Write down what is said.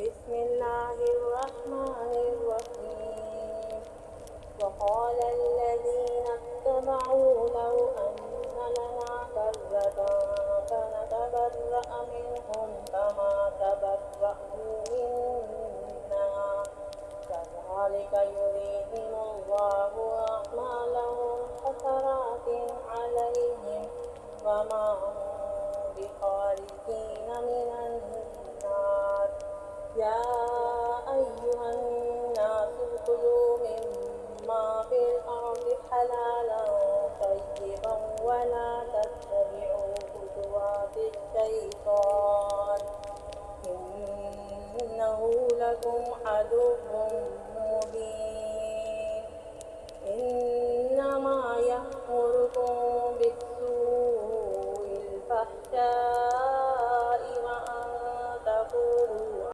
بسم الله الرحمن الرحيم وقال الذين اتبعوا لو أن لنا كرة فنتبرأ منهم كما تبرأوا منا كذلك يريهم الله أعمالهم حسرات عليهم وما هم بخارجين من النار يا أيها الناس كلوا مما في الأرض حلالا طيبا ولا تتبعوا خطوات الشيطان إنه لكم عدو مبين إنما يأمركم بالسوء الفحشاء وأن تقولوا